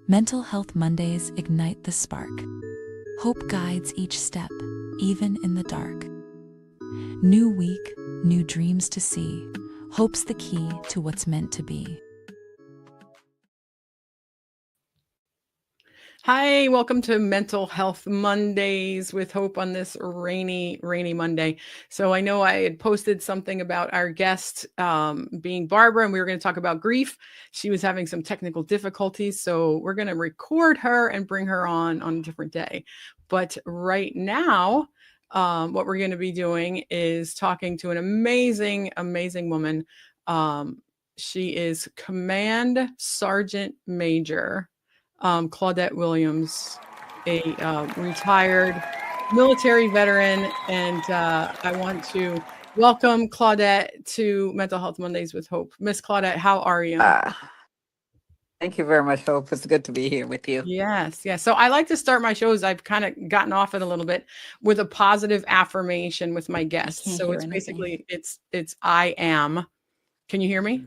Mental Health Mondays ignite the spark. Hope guides each step, even in the dark. New week, new dreams to see. Hope's the key to what's meant to be. Hi, welcome to Mental Health Mondays with Hope on this rainy Monday. So I know I had posted something about our guest being Barbara, and we were going to talk about grief. She was having some technical difficulties, so we're going to record her and bring her on a different day. But right now, what we're going to be doing is talking to an amazing woman. She is Command Sergeant Major Claudette Williams, a retired military veteran. And I want to welcome Claudette to Mental Health Mondays with Hope. Miss Claudette, how are you? Thank you very much, Hope. It's good to be here with you. Yes. So I like to start my shows. I've kind of gotten off it a little bit with a positive affirmation with my guests. So it's basically it's I am. Can you hear me?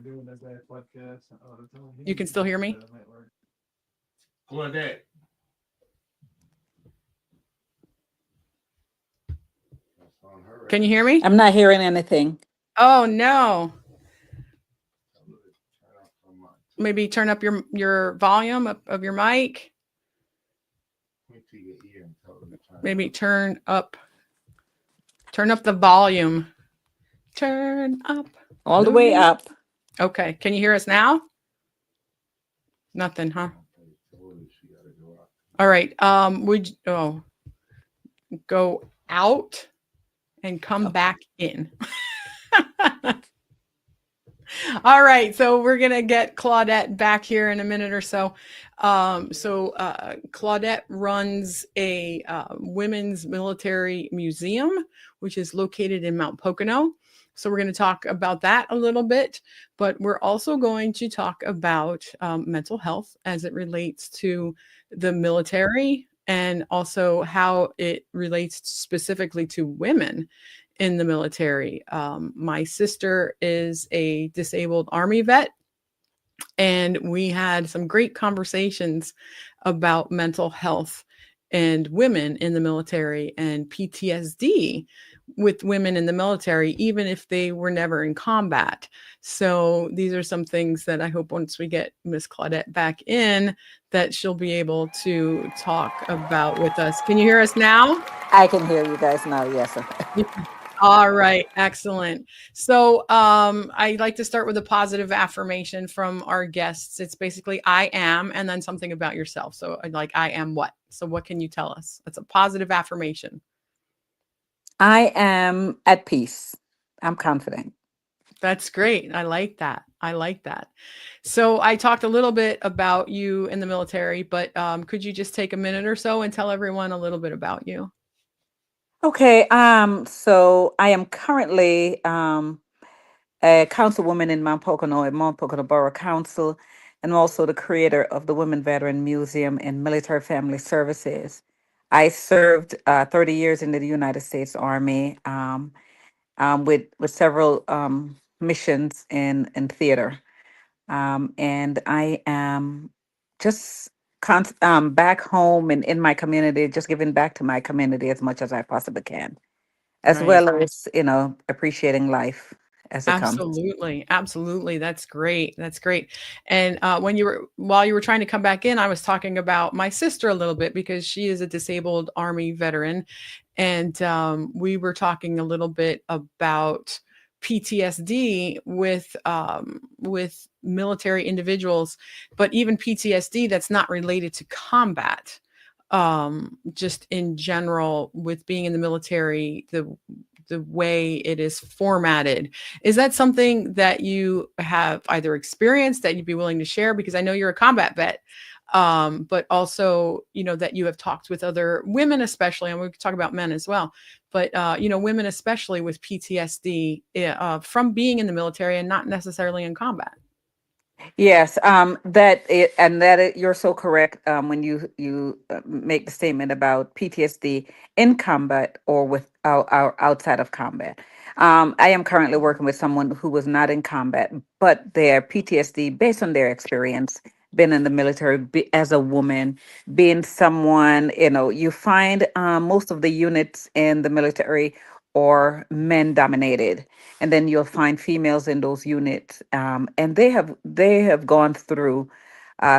You can still hear me? Claudette. Can you hear me? I'm not hearing anything. Oh no. Maybe turn up your volume of your mic. Maybe turn up the volume. Turn up. All the way up. Okay. Can you hear us now? Nothing, huh? All right. Go out and come back in. All right, so we're gonna get Claudette back here in a minute or so. Claudette runs a women's military museum, which is located in Mount Pocono. So we're going to talk about that a little bit, but we're also going to talk about mental health as it relates to the military and also how it relates specifically to women in the military. My sister is a disabled Army vet, and we had some great conversations about mental health and women in the military and PTSD with women in the military, even if they were never in combat. So these are some things that I hope once we get Miss Claudette back in, that she'll be able to talk about with us. Can you hear us now? I can hear you guys now. Yes, sir. All right, excellent. So I like to start with a positive affirmation from our guests. It's basically I am, and then something about yourself. So like I am what? So what can you tell us? That's a positive affirmation. I am at peace. I'm confident. That's great. I like that. So I talked a little bit about you in the military, but could you just take a minute or so and tell everyone a little bit about you? Okay. So I am currently a councilwoman in Mount Pocono at Mount Pocono Borough Council, and also the creator of the Women Veteran Museum and Military Family Services. I served 30 years in the United States Army with several missions in theater. And I am just back home and in my community, just giving back to my community as much as I possibly can, as Right. well as, appreciating life as it comes. Absolutely. That's great. And while you were trying to come back in, I was talking about my sister a little bit because she is a disabled Army veteran. And we were talking a little bit about PTSD with military individuals, but even PTSD that's not related to combat. Just in general, with being in the military, the way it is formatted. Is that something that you have either experienced that you'd be willing to share? Because I know you're a combat vet, but also, that you have talked with other women, especially, and we could talk about men as well, but, women, especially with PTSD from being in the military and not necessarily in combat. Yes, you're so correct when you make the statement about PTSD in combat or outside of combat. I am currently working with someone who was not in combat, but their PTSD, based on their experience, been in the military as a woman, being someone, you find most of the units in the military are men dominated, and then you'll find females in those units, and they have gone through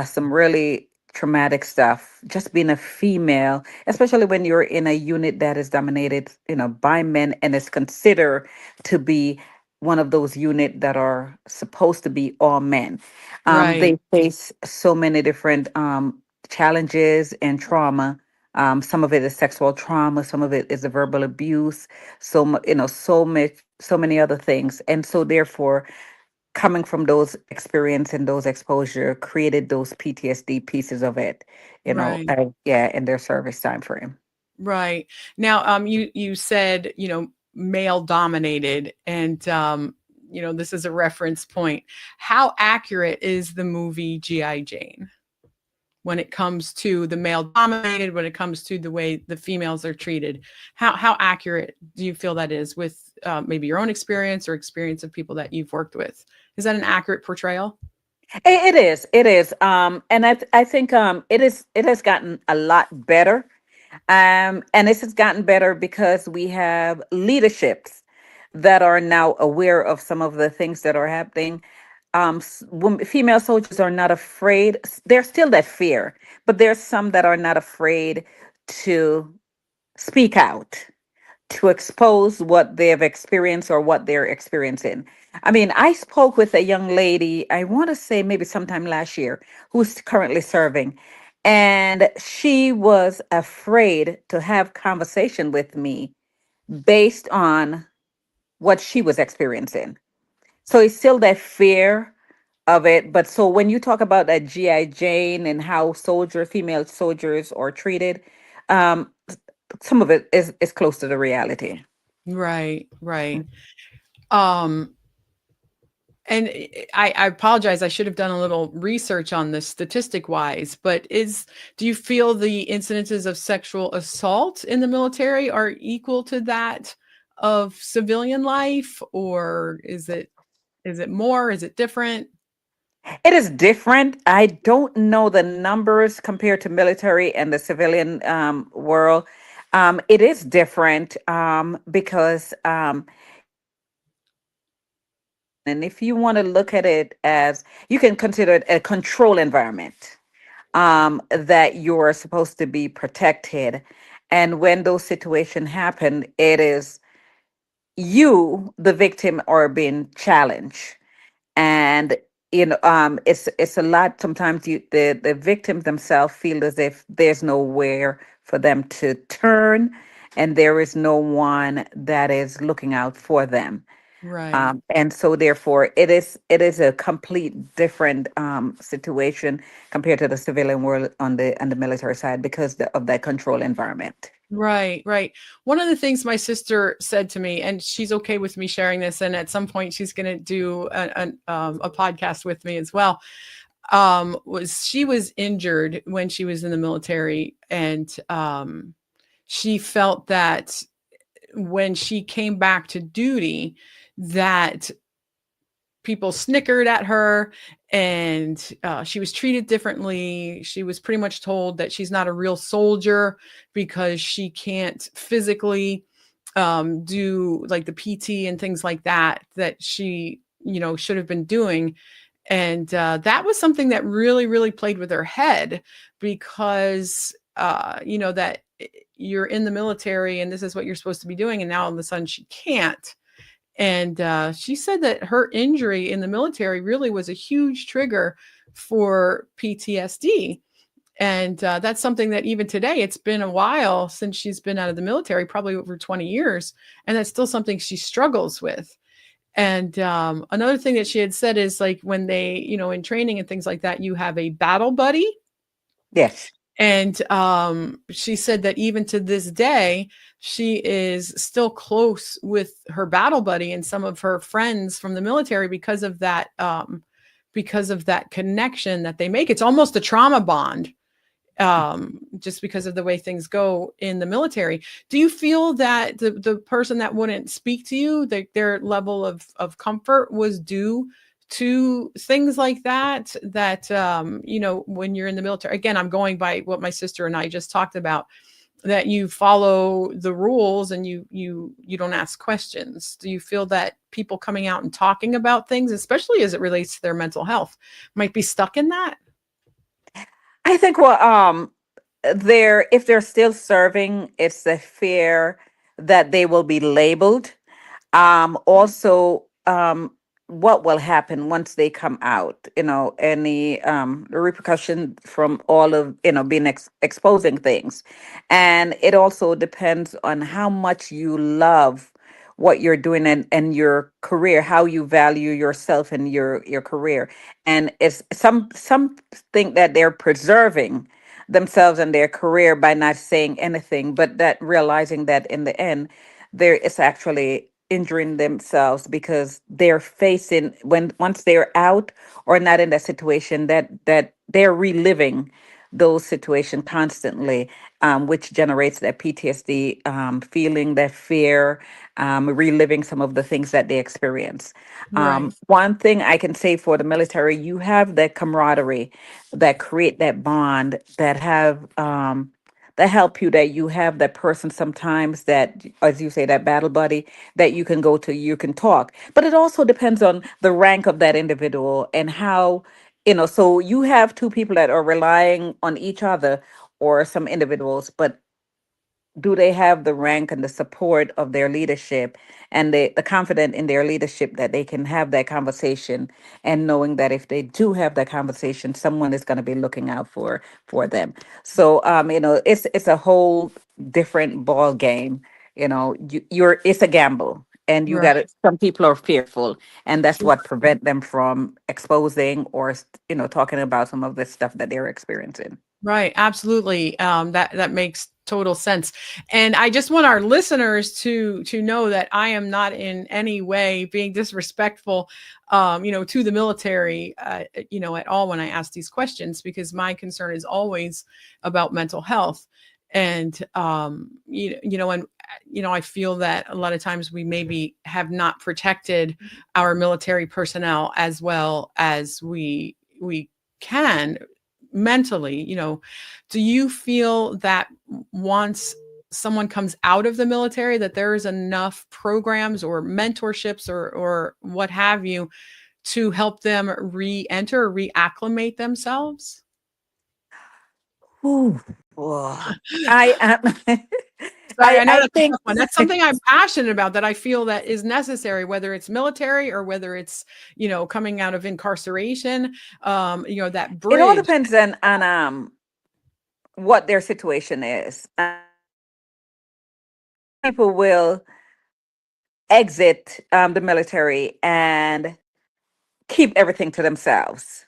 some really traumatic stuff. Just being a female, especially when you're in a unit that is dominated, by men, and is considered to be one of those units that are supposed to be all men. Right. They face so many different challenges and trauma. Some of it is sexual trauma, some of it is a verbal abuse, so many other things. And so therefore, coming from those experience and those exposure created those PTSD pieces of it, Right. yeah, in their service time frame. Right. Now, you said, male dominated, and this is a reference point. How accurate is the movie G.I. Jane when it comes to the male dominated, when it comes to the way the females are treated? How accurate do you feel that is with maybe your own experience or experience of people that you've worked with? Is that an accurate portrayal? It is, and I think it has gotten a lot better. And this has gotten better because we have leaderships that are now aware of some of the things that are happening. Female soldiers are not afraid. There's still that fear, but there's some that are not afraid to speak out, to expose what they have experienced or what they're experiencing. I mean, I spoke with a young lady, I want to say maybe sometime last year, who's currently serving. And she was afraid to have conversation with me based on what she was experiencing. So it's still that fear of it. But so when you talk about that GI Jane and how female soldiers are treated, um, some of it is close to the reality. Right, right. Um, and I apologize. I should have done a little research on this statistic wise, but do you feel the incidences of sexual assault in the military are equal to that of civilian life, or is it more? Is it different? It is different. I don't know the numbers compared to military and the civilian world. It is different because, and if you want to look at it as, you can consider it a control environment that you're supposed to be protected. And when those situations happen, it is you, the victim, are being challenged. And it's a lot. Sometimes the victims themselves feel as if there's nowhere for them to turn, and there is no one that is looking out for them. Right. And so therefore it is a complete different situation compared to the civilian world on the military side because of that control environment. Right, right. One of the things my sister said to me, and she's okay with me sharing this, and at some point she's going to do a podcast with me as well, was she was injured when she was in the military, and she felt that when she came back to duty, that people snickered at her, and she was treated differently. She was pretty much told that she's not a real soldier because she can't physically do like the PT and things like that she should have been doing. And that was something that really really played with her head, because that you're in the military and this is what you're supposed to be doing, and now all of a sudden she can't. And she said that her injury in the military really was a huge trigger for PTSD. And that's something that even today, it's been a while since she's been out of the military, probably over 20 years. And that's still something she struggles with. And another thing that she had said is, like, when they, in training and things like that, you have a battle buddy. Yes. And she said that even to this day, she is still close with her battle buddy and some of her friends from the military because of that connection that they make. It's almost a trauma bond, just because of the way things go in the military. Do you feel that the person that wouldn't speak to you, their level of comfort was due to things like that, that when you're in the military? Again, I'm going by what my sister and I just talked about, that you follow the rules and you don't ask questions. Do you feel that people coming out and talking about things, especially as it relates to their mental health, might be stuck in that? I think, well, they're if they're still serving, it's the fear that they will be labeled. Also, what will happen once they come out? Any repercussion from all of being exposing things, and it also depends on how much you love what you're doing, and your career, how you value yourself and your career. And it's some think that they're preserving themselves and their career by not saying anything, but that realizing that in the end there is actually injuring themselves, because they're facing, when once they're out or not in that situation, that they're reliving those situations constantly, which generates that PTSD, feeling that fear, reliving some of the things that they experience. Right. One thing I can say for the military, you have that camaraderie that create that bond, that help you, that you have that person sometimes, that, as you say, that battle buddy that you can go to, you can talk. But it also depends on the rank of that individual and how, so you have two people that are relying on each other, or some individuals, but do they have the rank and the support of their leadership, and the confidence in their leadership, that they can have that conversation, and knowing that if they do have that conversation, someone is going to be looking out for them. So it's a whole different ball game. It's a gamble, and you got Right. to some people are fearful, and that's what prevent them from exposing, or talking about some of the stuff that they're experiencing. Right, absolutely. That makes total sense. And I just want our listeners to know that I am not in any way being disrespectful, to the military, at all when I ask these questions, because my concern is always about mental health. And I feel that a lot of times we maybe have not protected our military personnel as well as we can mentally. Do you feel that once someone comes out of the military, that there is enough programs or mentorships or what have you to help them re-enter or reacclimate themselves? Ooh, oh, I am. Sorry, I know I that's a think tough one. That's something I'm passionate about, that I feel that is necessary, whether it's military or whether it's, coming out of incarceration, that it all bridge. depends on what their situation is. People will exit the military and keep everything to themselves,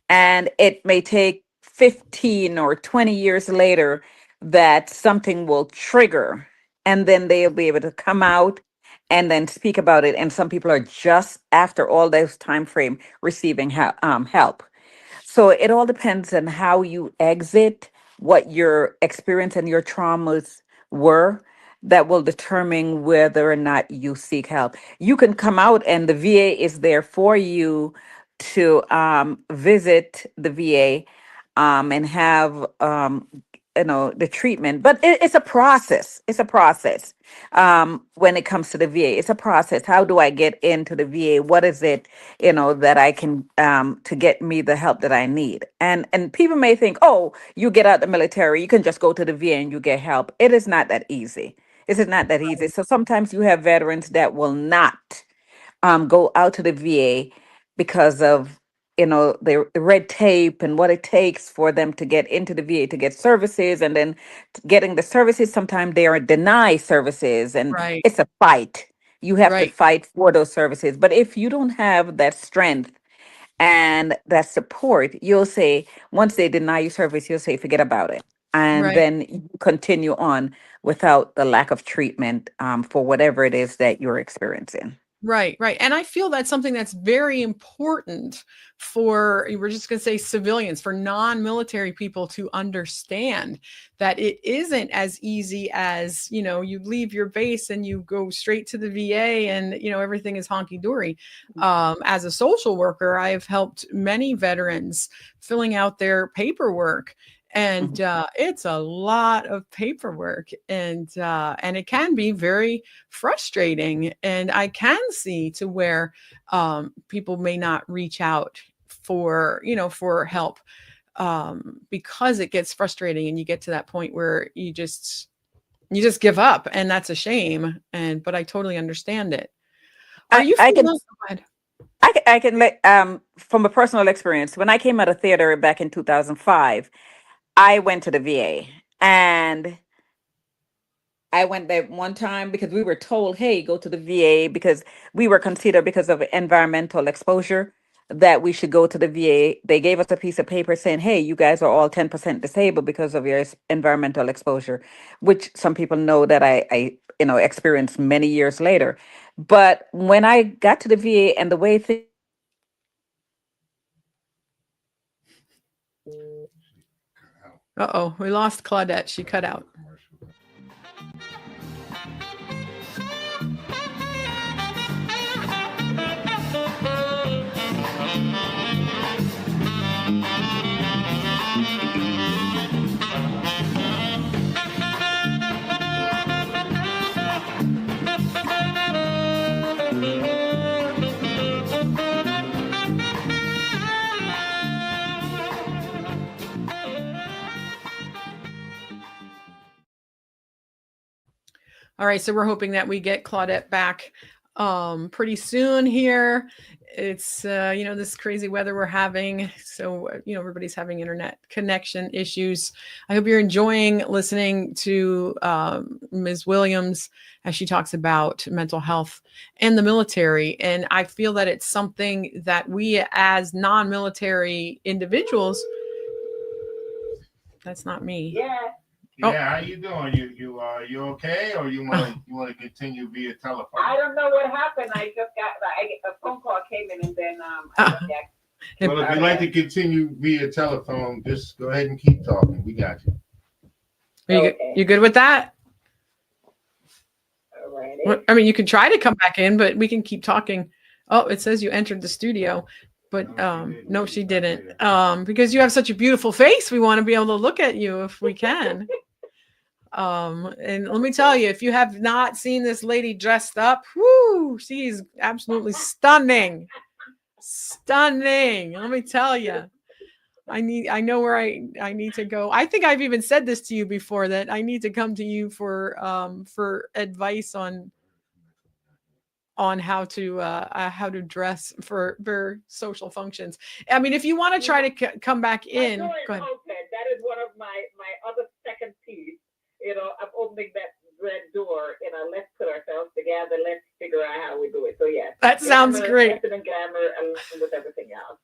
and it may take 15 or 20 years later that something will trigger, and then they'll be able to come out and then speak about it. And some people are just after all this time frame receiving help. So it all depends on how you exit, what your experience and your traumas were, that will determine whether or not you seek help. You can come out and the VA is there for you to visit the VA, and have the treatment, but it's a process. It's a process. When it comes to the VA, it's a process. How do I get into the VA? What is it, that I can, to get me the help that I need? And people may think, oh, you get out the military, you can just go to the VA and you get help. It is not that easy. It is not that easy. So sometimes you have veterans that will not go out to the VA because of the red tape and what it takes for them to get into the VA to get services, and then getting the services. Sometimes they are denied services, and Right, it's a fight. You have to right, fight for those services. But if you don't have that strength and that support, you'll say, once they deny you service, you'll say, forget about it. And right. then you continue on without the lack of treatment, for whatever it is that you're experiencing. Right, right. And I feel that's something that's very important for, we're just going to say civilians, for non-military people to understand that it isn't as easy as, you leave your base and you go straight to the VA and, everything is honky-dory. As a social worker, I've helped many veterans filling out their paperwork. And it's a lot of paperwork, and it can be very frustrating. And I can see to where people may not reach out for help, because it gets frustrating, and you get to that point where you just give up, and that's a shame. But I totally understand it. Are you I can familiar? Go ahead. I can let from a personal experience. When I came out of theater back in 2005, I went to the VA, and I went there one time because we were told, "Hey, go to the VA," because we were considered, because of environmental exposure, that we should go to the VA. They gave us a piece of paper saying, "Hey, you guys are all 10% disabled because of your environmental exposure," which some people know that I experienced many years later. But when I got to the VA and the way things Uh-oh, we lost Claudette. She cut out. All right, so we're hoping that we get Claudette back pretty soon here. It's this crazy weather we're having, so everybody's having internet connection issues. I hope you're enjoying listening to Ms. Williams as she talks about mental health and the military. And I feel that it's something that we as non-military individuals. That's not me. Yeah. Oh. Yeah, how you doing? You okay, or you want to continue via telephone? I don't know what happened. I just got a phone call came in, and then I just got. Well, if you'd like to continue via telephone, just go ahead and keep talking. We got you. You good with that? Alrighty. I mean, you can try to come back in, but we can keep talking. Oh, it says you entered the studio, but no, she didn't. Because you have such a beautiful face, we want to be able to look at you if we can. And let me tell you, if you have not seen this lady dressed up, whoo, she's absolutely stunning. Stunning. Let me tell you. I know where I need to go. I think I've even said this to you before, that I need to come to you for advice on how to dress for social functions. I mean, if you want to try to come back in, go ahead. Okay, that is one of my other second piece. I'm opening that door. Let's put ourselves together. Let's figure out how we do it. So yes, that sounds great. And glamour, along with everything else.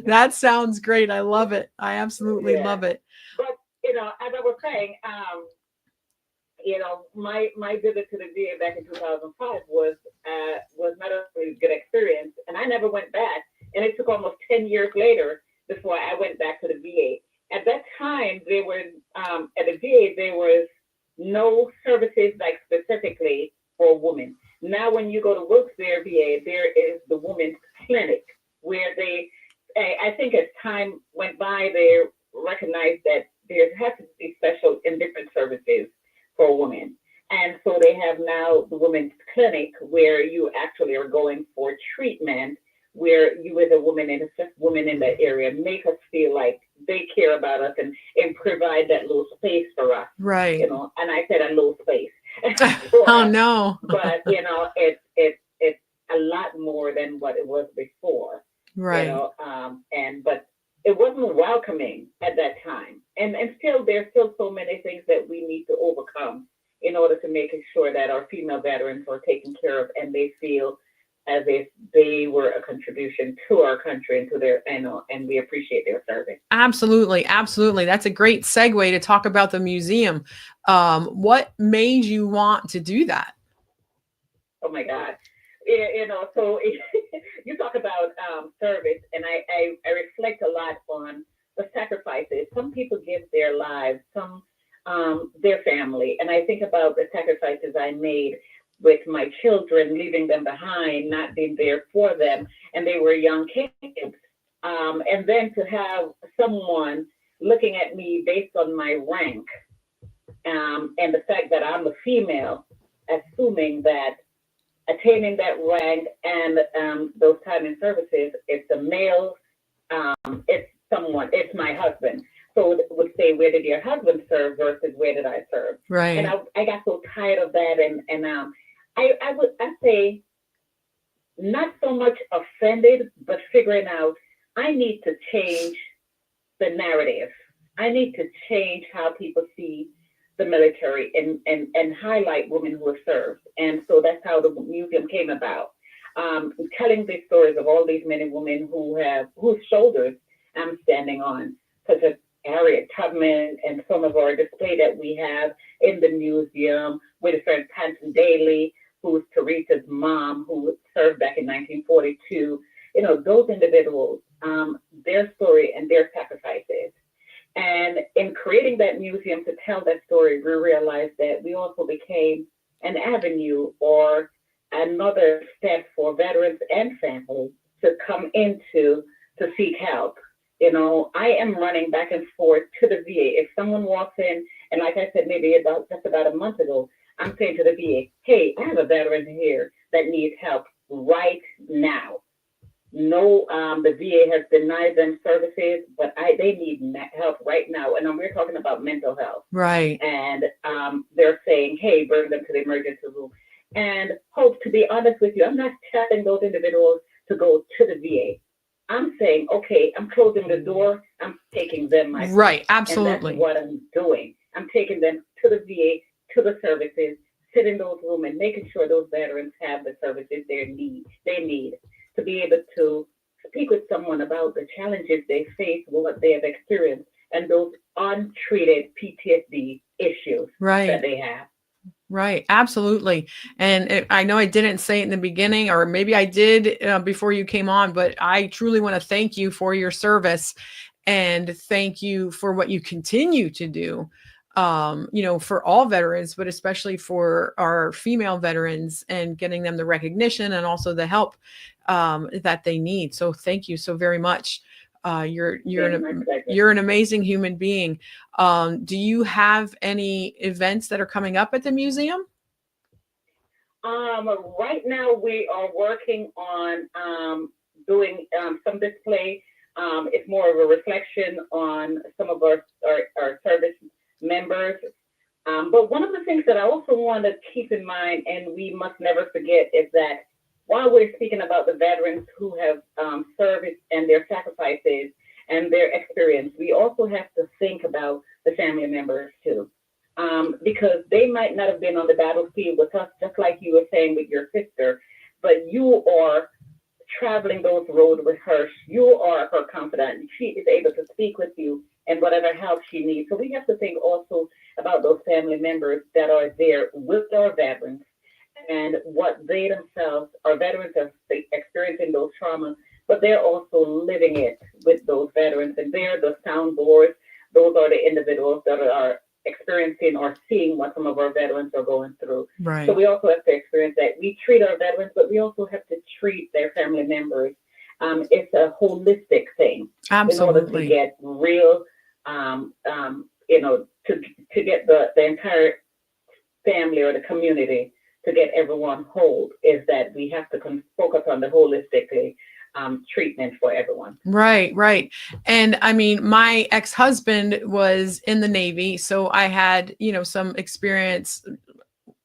That sounds great. I love it. I absolutely love it. But as I was saying, my visit to the VA back in 2005 was not a really good experience, and I never went back. And it took almost 10 years later before I went back to the VA. At that time, there was at the VA there was no services like specifically for women. Now, when you go to Wilkes-Barre VA, there is the women's clinic where I think as time went by, they recognized that there has to be special and different services for women. And so they have now the women's clinic where you actually are going for treatment, where you as a woman and assist women in that area, make us feel like they care about us and provide that little space for us. Right. And I said a little space. Oh no. But it's a lot more than what it was before. Right. But it wasn't welcoming at that time. And there's still so many things that we need to overcome in order to make sure that our female veterans are taken care of and they feel as if they were a contribution to our country and to their, and we appreciate their service. Absolutely. Absolutely. That's a great segue to talk about the museum. What made you want to do that? Oh my God. So you talk about service, and I reflect a lot on the sacrifices. Some people give their lives, some their family, and I think about the sacrifices I made with my children, leaving them behind, not being there for them, and they were young kids. And then to have someone looking at me based on my rank, and the fact that I'm a female, assuming that attaining that rank and those time in services, it's a male, it's someone, it's my husband. So it would say, where did your husband serve versus where did I serve? Right. And I got so tired of that. And I say, not so much offended, but figuring out I need to change the narrative. I need to change how people see the military and highlight women who have served. And so that's how the museum came about. Telling the stories of all these men and women whose shoulders I'm standing on, such as Harriet Tubman and some of our display that we have in the museum, with friend Panton Daly, who's Teresa's mom, who served back in 1942. Those individuals, their story and their sacrifices. And in creating that museum to tell that story, we realized that we also became an avenue or another step for veterans and families to come into to seek help. I am running back and forth to the VA. If someone walks in, and like I said, maybe just about a month ago, I'm saying to the VA, hey, I have a veteran here that needs help right now. No, the VA has denied them services, but they need help right now. And we're talking about mental health. Right. And they're saying, hey, bring them to the emergency room. And Hope, to be honest with you, I'm not telling those individuals to go to the VA. I'm saying, okay, I'm closing the door. I'm taking them myself. Right. Absolutely. And that's what I'm doing. I'm taking them to the VA, to the services, sit in those rooms and making sure those veterans have the services they need to be able to speak with someone about the challenges they face, what they have experienced, and those untreated PTSD issues that they have. Right. Absolutely. And I know I didn't say it in the beginning, or maybe I did before you came on, but I truly want to thank you for your service and thank you for what you continue to do, for all veterans, but especially for our female veterans and getting them the recognition and also the help that they need. So thank you so very much. You're an amazing human being. Do you have any events that are coming up at the museum? Right now we are working on doing some display. It's more of a reflection on some of our service members. But one of the things that I also want to keep in mind, and we must never forget, is that while we're speaking about the veterans who have served and their sacrifices and their experience, we also have to think about the family members too, because they might not have been on the battlefield with us, just like you were saying with your sister, but you are traveling those roads with her. You are her confidant. She is able to speak with you and whatever help she needs. So we have to think also about those family members that are there with our veterans, and what they themselves, our veterans, are experiencing those traumas, but they're also living it with those veterans. And they're the soundboards. Those are the individuals that are experiencing or seeing what some of our veterans are going through. Right. So we also have to experience that. We treat our veterans, but we also have to treat their family members. It's a holistic thing. Absolutely. In order to get real, to get the entire family or the community, to get everyone whole, is that we have to focus on the holistically treatment for everyone. Right. And I mean, my ex-husband was in the Navy, so I had, some experience,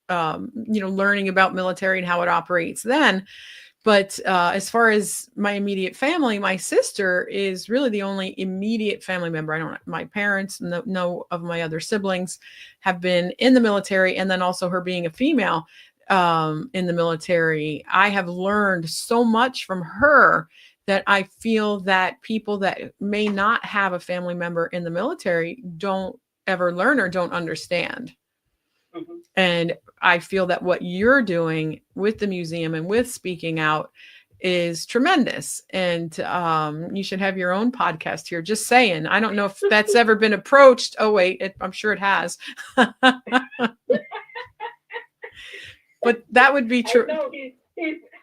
learning about military and how it operates then. But as far as my immediate family, my sister is really the only immediate family member. My parents, no of my other siblings have been in the military. And then also her being a female in the military, I have learned so much from her that I feel that people that may not have a family member in the military don't ever learn or don't understand. Mm-hmm. And I feel that what you're doing with the museum and with speaking out is tremendous. And you should have your own podcast here. Just saying. I don't know if that's ever been approached. Oh, wait, I'm sure it has. But that would be true.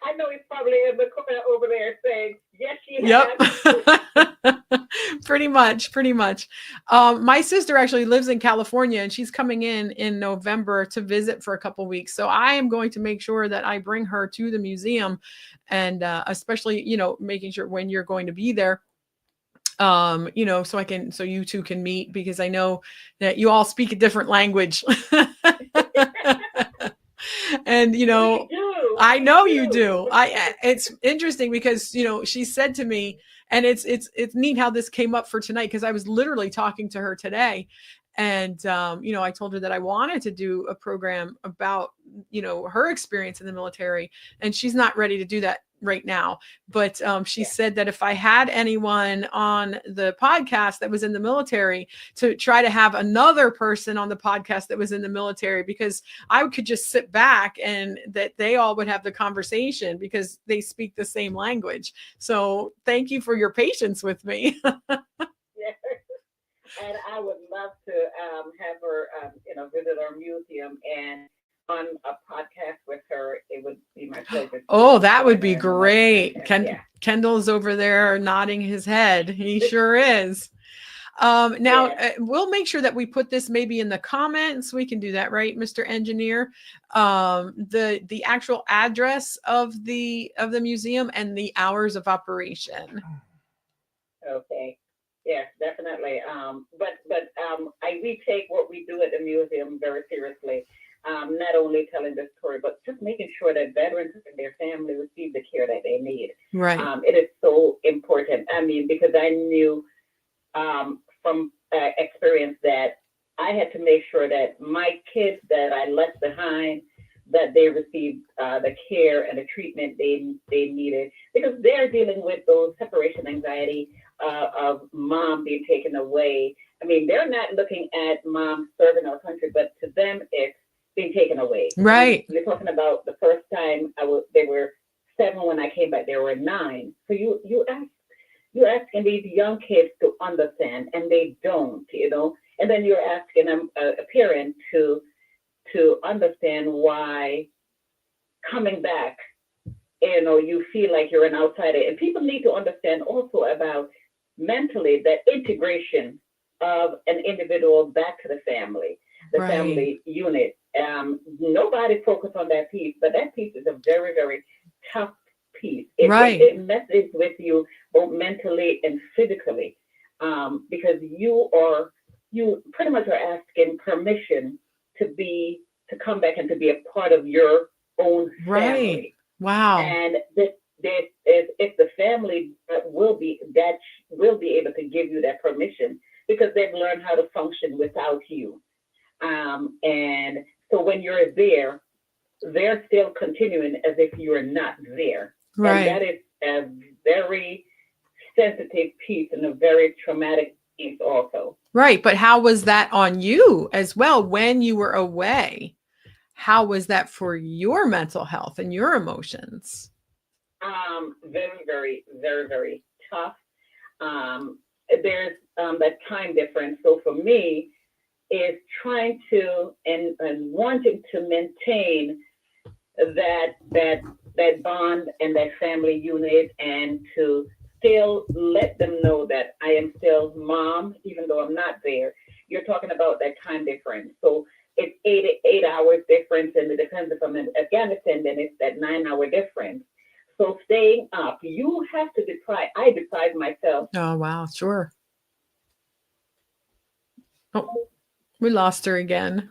I know he's probably in the corner over there saying, yes, she has. Yep. Pretty much. My sister actually lives in California, and she's coming in November to visit for a couple weeks. So I am going to make sure that I bring her to the museum, and especially, making sure when you're going to be there, so you two can meet, because I know that you all speak a different language. And I know you do. It's interesting because she said to me, and it's neat how this came up for tonight, because I was literally talking to her today, and I told her that I wanted to do a program about her experience in the military, and she's not ready to do that right now, but she said that if I had anyone on the podcast that was in the military, to try to have another person on the podcast that was in the military, because I could just sit back and that they all would have the conversation, because they speak the same language. So thank you for your patience with me. Yes. And I would love to have her, visit our museum and on a podcast with her. It would be my pleasure. Oh, that would be great. Kendall's over there nodding his head. He sure is. Now, we'll make sure that we put this maybe in the comments. We can do that, right, Mr. Engineer? The actual address of the museum and the hours of operation. Okay. Yes, definitely. We take what we do at the museum very seriously. Not only telling the story, but just making sure that veterans and their family receive the care that they need. Right. It is so important. I mean, because I knew from experience that I had to make sure that my kids that I left behind, that they received the care and the treatment they needed, because they're dealing with those separation anxiety of mom being taken away. I mean, they're not looking at mom serving our country, but to them, it's being taken away. Right. You're talking about the first time they were 7 when I came back, they were 9. So you're asking these young kids to understand, and they don't, and then you're asking a parent to understand why coming back, you feel like you're an outsider. And people need to understand also about mentally that integration of an individual back to the family, the Right. family unit. Nobody focused on that piece, but that piece is a very, very tough piece. It messes with you both mentally and physically, because you pretty much are asking permission to come back and to be a part of your own family. Right. Wow. And it's the family that will be able to give you that permission, because they've learned how to function without you. And so when you're there, they're still continuing as if you're not there. Right. And that is a very sensitive piece and a very traumatic piece also. Right. But how was that on you as well when you were away? How was that for your mental health and your emotions? Very, very, very, very tough. There's that time difference. So for me, is trying to and wanting to maintain that bond and that family unit, and to still let them know that I am still mom, even though I'm not there. You're talking about that time difference. So it's 8 hours difference, and it depends if I'm in Afghanistan, then it's that 9-hour difference. So staying up, you have to I deprive myself. Oh, wow. Sure. Oh, we lost her again.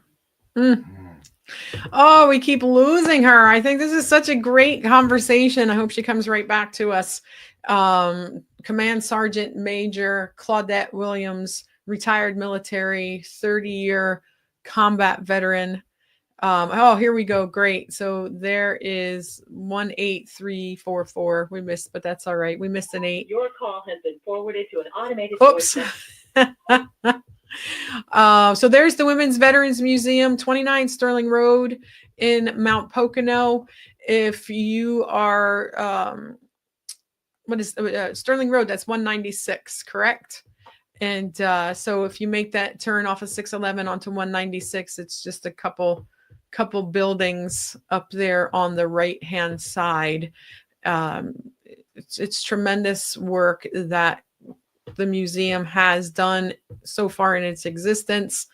Oh, we keep losing her. I think this is such a great conversation. I hope she comes right back to us. Command Sergeant Major Claudette Williams, retired military, 30-year combat veteran. Here we go. Great. So there is 18344. We missed, but that's all right. We missed an 8. Your call has been forwarded to an automated Oops. So there's the Women's Veterans Museum, 29 Sterling Road in Mount Pocono. If you are, what is Sterling Road? That's 196, correct? And so if you make that turn off of 611 onto 196, it's just a couple buildings up there on the right hand side. It's tremendous work that the museum has done so far in its existence,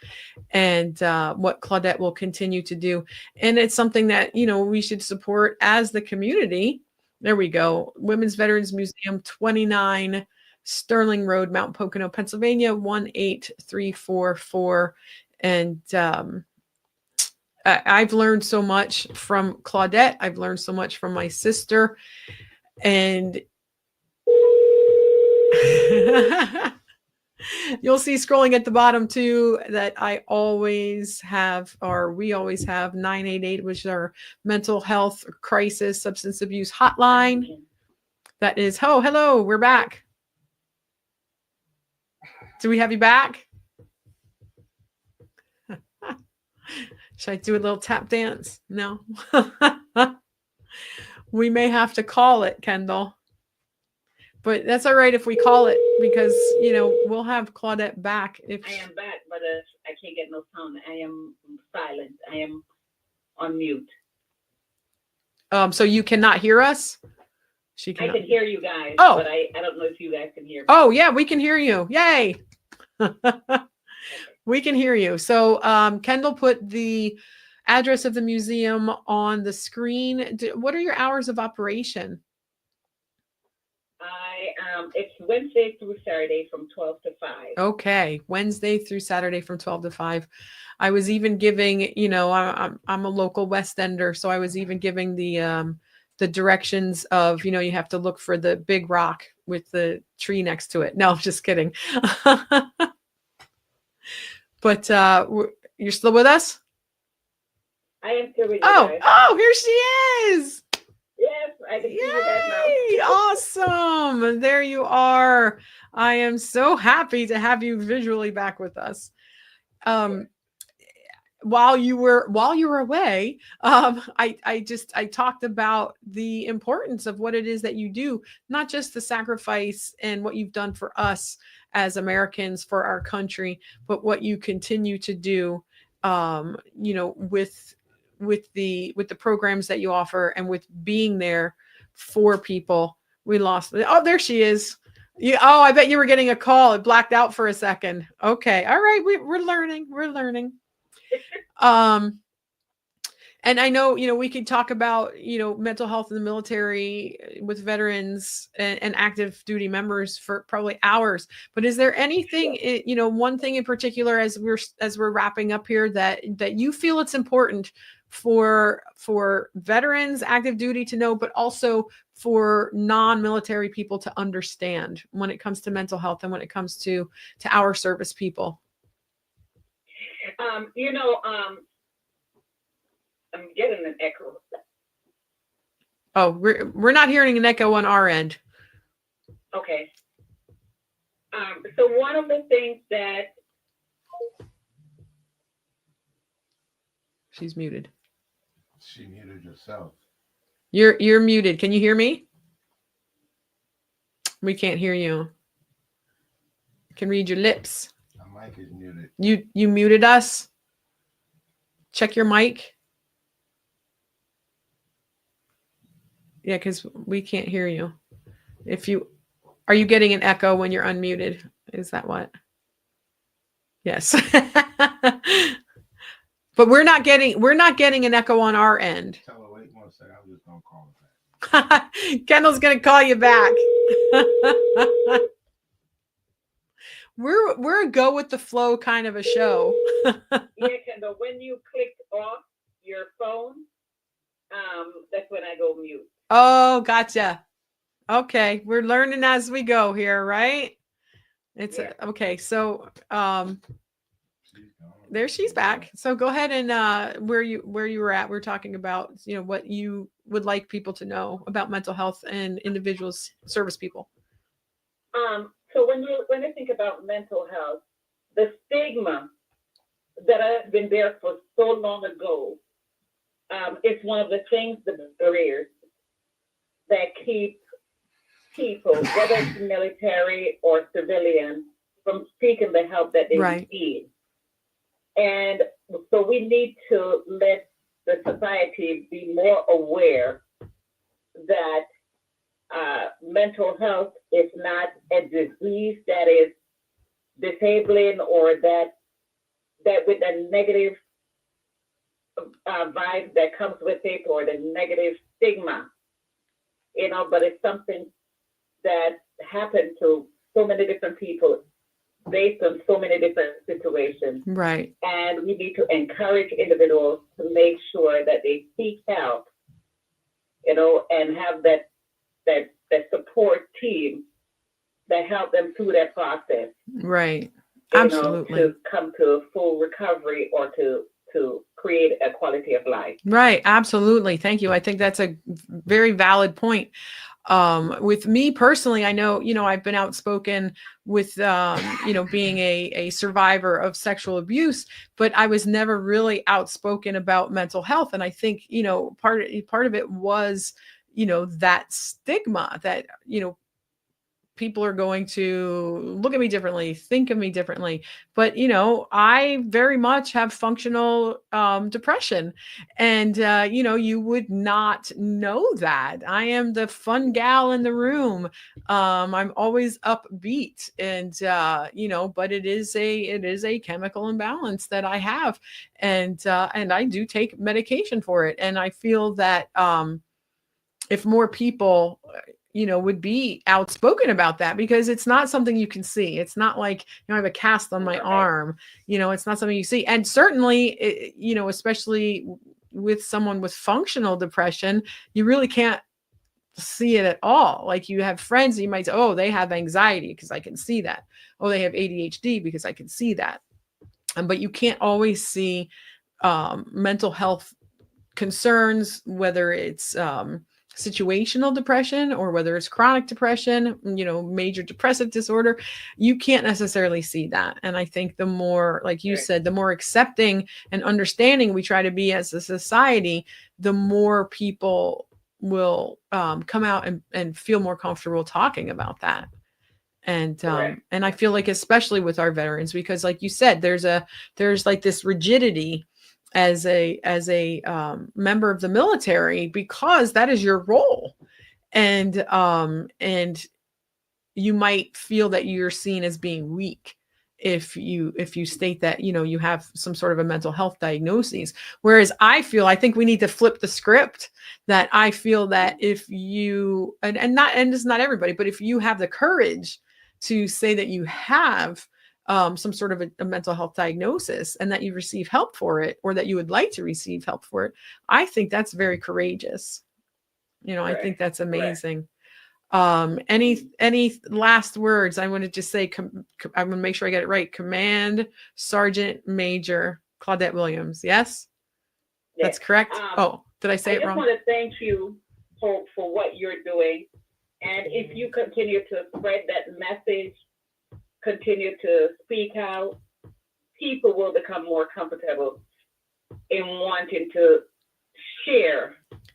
and what Claudette will continue to do. And it's something that, we should support as the community. There we go. Women's Veterans Museum, 29 Sterling Road, Mount Pocono, Pennsylvania, 18344. And I've learned so much from Claudette. I've learned so much from my sister. And you'll see scrolling at the bottom too that we always have 988, which is our mental health crisis substance abuse hotline. That is, hello, we're back. Do we have you back? Should I do a little tap dance? No. We may have to call it, Kendall. But that's all right if we call it, because, we'll have Claudette back. I am back, but I can't get no sound. I am silent. I am on mute. So you cannot hear us? I can hear you guys, Oh. but I don't know if you guys can hear me. Oh, yeah, we can hear you. Yay. We can hear you. So Kendall put the address of the museum on the screen. What are your hours of operation? It's Wednesday through Saturday from 12 to 5. Okay, Wednesday through Saturday from 12 to 5. I was even giving, I'm a local West Ender, so I was even giving the directions of, you have to look for the big rock with the tree next to it. No, I'm just kidding. But you're still with us? I am still with you guys. Oh, here she is. Yes, I can see you guys now. Awesome. There you are. I am so happy to have you visually back with us. While you were away, I talked about the importance of what it is that you do, not just the sacrifice and what you've done for us as Americans, for our country, but what you continue to do, with the programs that you offer and with being there for people. We lost. Oh, there she is. I bet you were getting a call. It blacked out for a second. Okay. All right. We're learning. And I know, we could talk about, mental health in the military with veterans and active duty members for probably hours. But is there anything, one thing in particular as we're wrapping up here that you feel it's important for veterans, active duty to know, but also for non-military people to understand when it comes to mental health and when it comes to our service people? I'm getting an echo. Oh, we're not hearing an echo on our end. Okay. So one of the things that she's muted. She muted herself. You're muted. Can you hear me? We can't hear you. I can read your lips. My mic is muted. You muted us? Check your mic. Yeah, because we can't hear you. Are you getting an echo when you're unmuted? Is that what? Yes. But we're not getting an echo on our end. Tell her, wait 1 second. I'm just gonna call her back. Kendall's gonna call you back. We're a go with the flow kind of a show. Yeah, Kendall, when you click off your phone, that's when I go mute. Oh, gotcha. Okay, we're learning as we go here, right? It's okay. So, there she's back. So go ahead and where you were at. We're talking about what you would like people to know about mental health and individuals, service people. So when I think about mental health, the stigma that have been there for so long ago. It's one of the things, the barriers that keep people, whether it's military or civilian, from seeking the help that they Right. need. And so we need to let the society be more aware that mental health is not a disease that is disabling, or that with the negative vibe that comes with it, or the negative stigma, but it's something that happened to so many different people based on so many different situations. Right. And we need to encourage individuals to make sure that they seek help, and have that support team that help them through that process. Right. Absolutely. To come to full recovery, or to create a quality of life. Right. Absolutely. Thank you. I think that's a very valid point. With me personally, I know, I've been outspoken with, being a survivor of sexual abuse, but I was never really outspoken about mental health. And I think, part of it was, that stigma that, people are going to look at me differently, think of me differently. But, I very much have functional depression. And, you would not know that. I am the fun gal in the room. I'm always upbeat, and, but it is a chemical imbalance that I have. And I do take medication for it. And I feel that if more people would be outspoken about that, because it's not something you can see. It's not like, I have a cast on my arm, it's not something you see. And certainly, especially with someone with functional depression, you really can't see it at all. Like, you have friends, you might say, oh, they have anxiety because I can see that. Oh, they have ADHD because I can see that. But you can't always see mental health concerns, whether it's situational depression or whether it's chronic depression, major depressive disorder. You can't necessarily see that. And I think the more, like you said, the more accepting and understanding we try to be as a society, the more people will come out and feel more comfortable talking about that. And I feel like, especially with our veterans, because like you said, there's like this rigidity as a member of the military, because that is your role. And you might feel that you're seen as being weak if you state that, you have some sort of a mental health diagnosis. Whereas I think we need to flip the script, that I feel that if you, and it's not everybody, but if you have the courage to say that you have some sort of a mental health diagnosis, and that you receive help for it, or that you would like to receive help for it, I think that's very courageous. I think that's amazing. Any last words? I want to just say, I'm going to make sure I get it right. Command Sergeant Major Claudette Williams. Yes, that's correct. Did I say it wrong? I just want to thank you for what you're doing. And if you continue to spread that message, continue to speak out, people will become more comfortable in wanting to share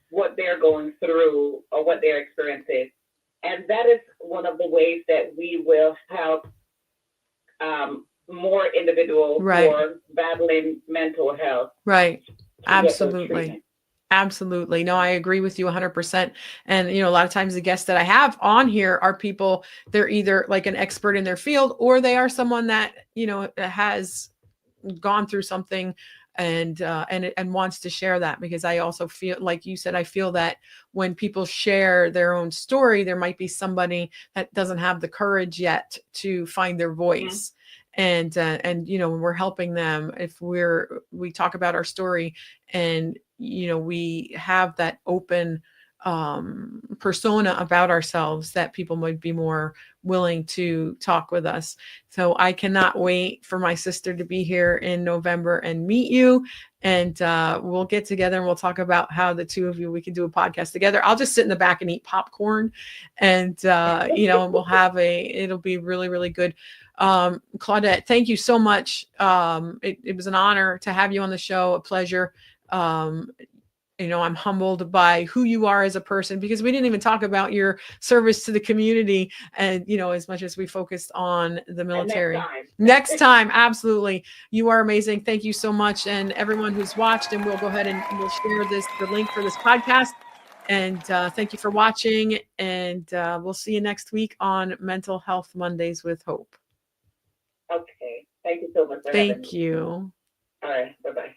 what they're going through or what their experience is. And that is one of the ways that we will help more individuals who are battling mental health. Right. Absolutely. Absolutely. No, I agree with you 100%. And, a lot of times the guests that I have on here are people, they're either like an expert in their field, or they are someone that, has gone through something and wants to share that. Because I also feel, like you said, I feel that when people share their own story, there might be somebody that doesn't have the courage yet to find their voice. Mm-hmm. And when we're helping them, if we talk about our story, and we have that open persona about ourselves, that people might be more willing to talk with us. So I cannot wait for my sister to be here in November and meet you. And we'll get together and we'll talk about how the two of you, we can do a podcast together. I'll just sit in the back and eat popcorn, and and we'll have it'll be really, really good. Claudette, thank you so much. It was an honor to have you on the show, a pleasure. I'm humbled by who you are as a person, because we didn't even talk about your service to the community, and as much as we focused on the military. Next time, absolutely. You are amazing. Thank you so much. And everyone who's watched, and we'll go ahead and we'll share the link for this podcast. And thank you for watching. And we'll see you next week on Mental Health Mondays with Hope. Okay. Thank you so much. Thank you. All right. Bye-bye.